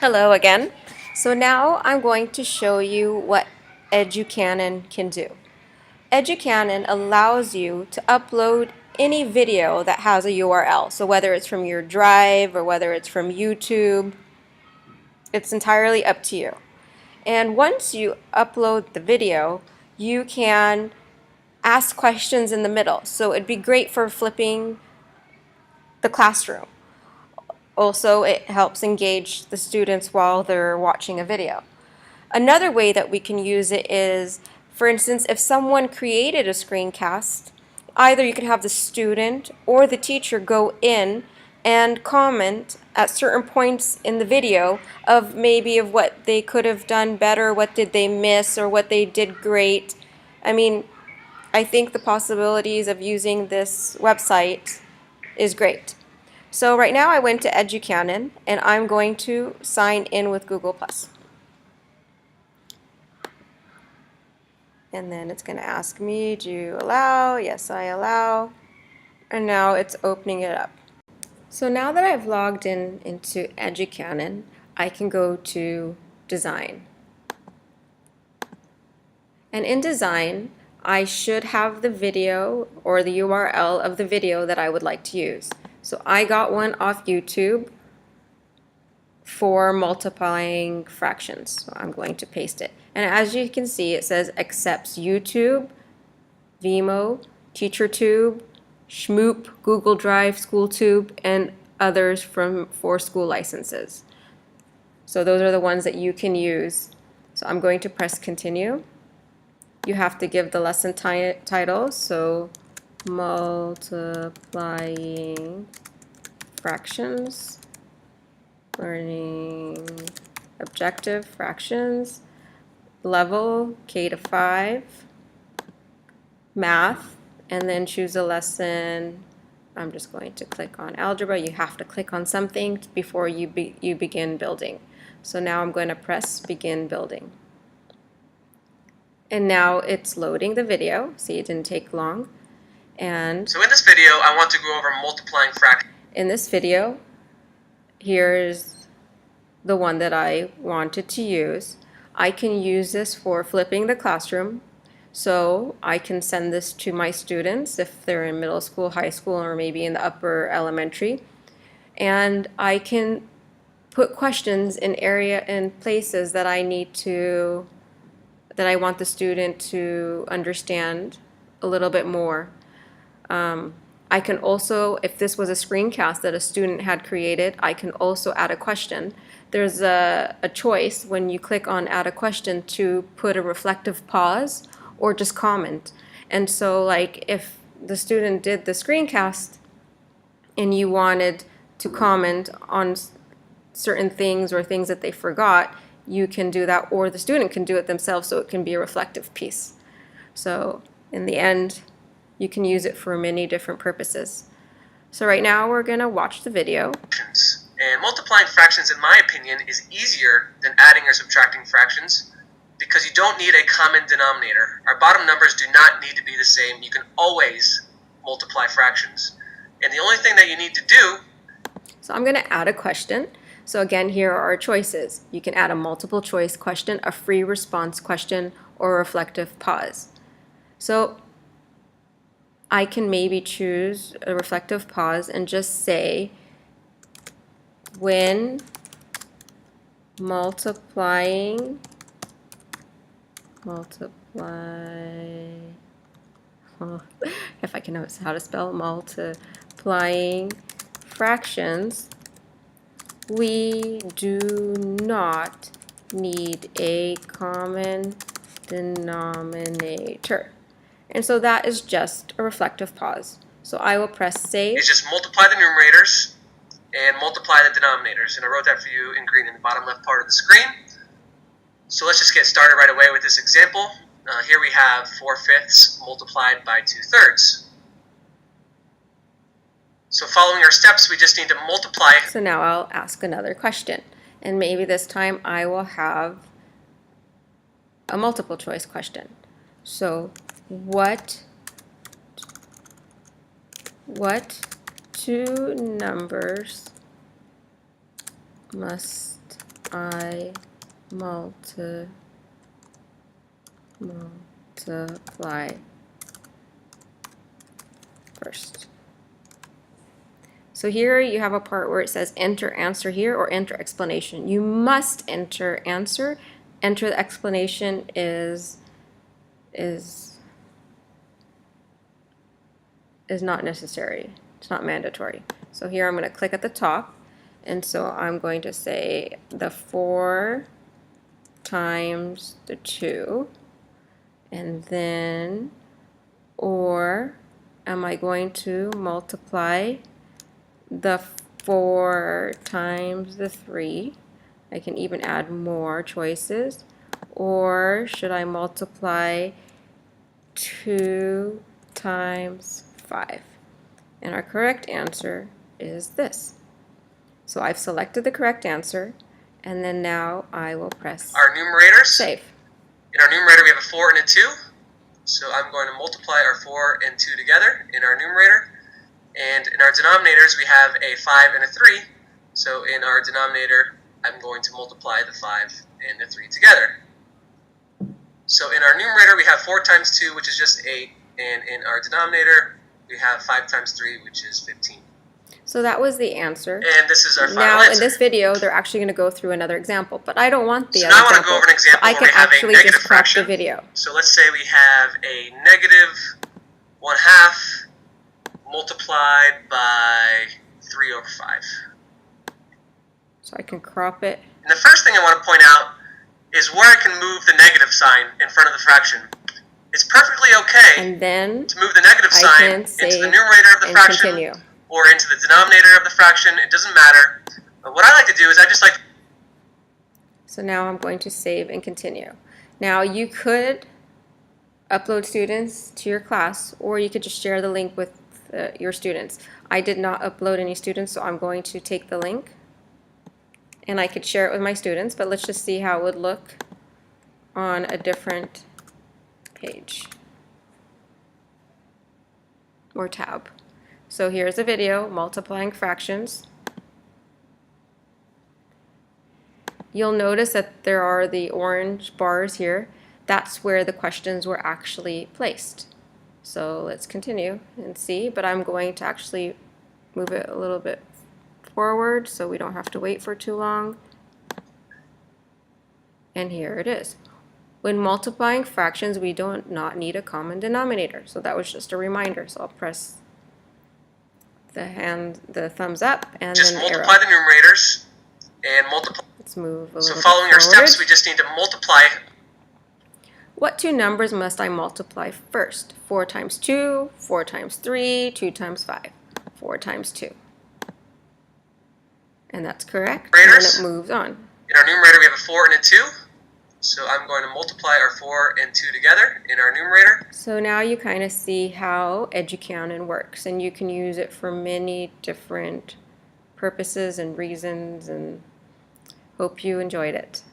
Hello again. So now I'm going to show you what EduCannon can do. EduCannon allows you to upload any video that has a URL. So whether it's from your Drive or whether it's from YouTube, it's entirely up to you. And once you upload the video, you can ask questions in the middle. So it'd be great for flipping the classroom. Also, it helps engage the students while they're watching a video. Another way that we can use it is, for instance, if someone created a screencast, either you could have the student or the teacher go in and comment at certain points in the video of maybe of what they could have done better, what did they miss, or what they did great. I mean, I think the possibilities of using this website is great. So right now I went to EduCannon and I'm going to sign in with Google+. And then it's going to ask me, do you allow? Yes, I allow. And now it's opening it up. So now that I've logged into EduCannon, I can go to Design. And in Design, I should have the video or the URL of the video that I would like to use. So I got one off YouTube for multiplying fractions. So I'm going to paste it. And as you can see, it says accepts YouTube, Vimeo, TeacherTube, Shmoop, Google Drive, SchoolTube, and others for school licenses. So those are the ones that you can use. So I'm going to press continue. You have to give the lesson title, so multiplying fractions, learning objective fractions, level K to 5, math, and then choose a lesson. I'm just going to click on algebra. You have to click on something before you begin building. So now I'm going to press begin building. And now it's loading the video. See, it didn't take long. And so in this video, I want to go over multiplying fractions. In this video, here's the one that I wanted to use. I can use this for flipping the classroom. So I can send this to my students if they're in middle school, high school, or maybe in the upper elementary. And I can put questions in places that I want the student to understand a little bit more. I can also, if this was a screencast that a student had created, I can also add a question. There's a choice when you click on add a question to put a reflective pause or just comment. And so like if the student did the screencast and you wanted to comment on certain things or things that they forgot, you can do that, or the student can do it themselves, so it can be a reflective piece. So in the end, you can use it for many different purposes. So right now we're going to watch the video. And multiplying fractions, in my opinion, is easier than adding or subtracting fractions because you don't need a common denominator. Our bottom numbers do not need to be the same. You can always multiply fractions. And the only thing that you need to do... So I'm going to add a question. So again, here are our choices. You can add a multiple choice question, a free response question, or a reflective pause. So I can maybe choose a reflective pause and just say, when multiplying if I can know how to spell multiplying fractions, we do not need a common denominator. And so that is just a reflective pause. So I will press save. It's just multiply the numerators and multiply the denominators. And I wrote that for you in green in the bottom left part of the screen. So let's just get started right away with this example. Here we have 4/5 multiplied by 2/3. So following our steps, we just need to multiply. So now I'll ask another question. And maybe this time I will have a multiple choice question. So what two numbers must I multiply first. So here you have a part where it says enter answer here or enter explanation. You must enter answer. Enter the explanation is not necessary. It's not mandatory. So here I'm going to click at the top, and so I'm going to say the 4 times the 2, and then, or am I going to multiply the 4 times the 3? I can even add more choices. Or should I multiply 2 times 5? And our correct answer is this. So I've selected the correct answer, and then now I will press our numerators. Save. In our numerator we have a 4 and a 2. So I'm going to multiply our 4 and 2 together in our numerator. And in our denominators we have a 5 and a 3. So in our denominator I'm going to multiply the 5 and the 3 together. So in our numerator we have 4 times 2, which is just 8. And in our denominator we have 5 times 3, which is 15. So that was the answer. And this is our final now, answer. in this video, they're actually going to go through another example, but I don't want the so other now I want example. to go over an example I where can we have a actually negative just crop fraction. the video. So let's say we have a negative 1/2 multiplied by 3 over 5. So I can crop it. And the first thing I want to point out is where I can move the negative sign in front of the fraction. It's perfectly okay And then to move the negative sign into the numerator of the and fraction continue. or into the denominator of the fraction. It doesn't matter. But what I like to do is I just like... So now I'm going to save and continue. Now you could upload students to your class, or you could just share the link with your students. I did not upload any students, so I'm going to take the link and I could share it with my students, but let's just see how it would look on a different page or tab. So here's a video multiplying fractions. You'll notice that there are the orange bars here. That's where the questions were actually placed. So let's continue and see, but I'm going to actually move it a little bit forward so we don't have to wait for too long. And here it is. When multiplying fractions, we do not need a common denominator. So that was just a reminder. So I'll press the thumbs up and just then multiply arrow. the numerators and multiply. Let's move a little So bit following our forward. steps, we just need to multiply. What two numbers must I multiply first? 4 times 2, 4 times 3, 2 times 5. 4 times 2. And that's correct. And then it moves on. In our numerator, we have a 4 and a 2. So I'm going to multiply our 4 and 2 together in our numerator. So now you kind of see how EduCannon works, and you can use it for many different purposes and reasons, and hope you enjoyed it.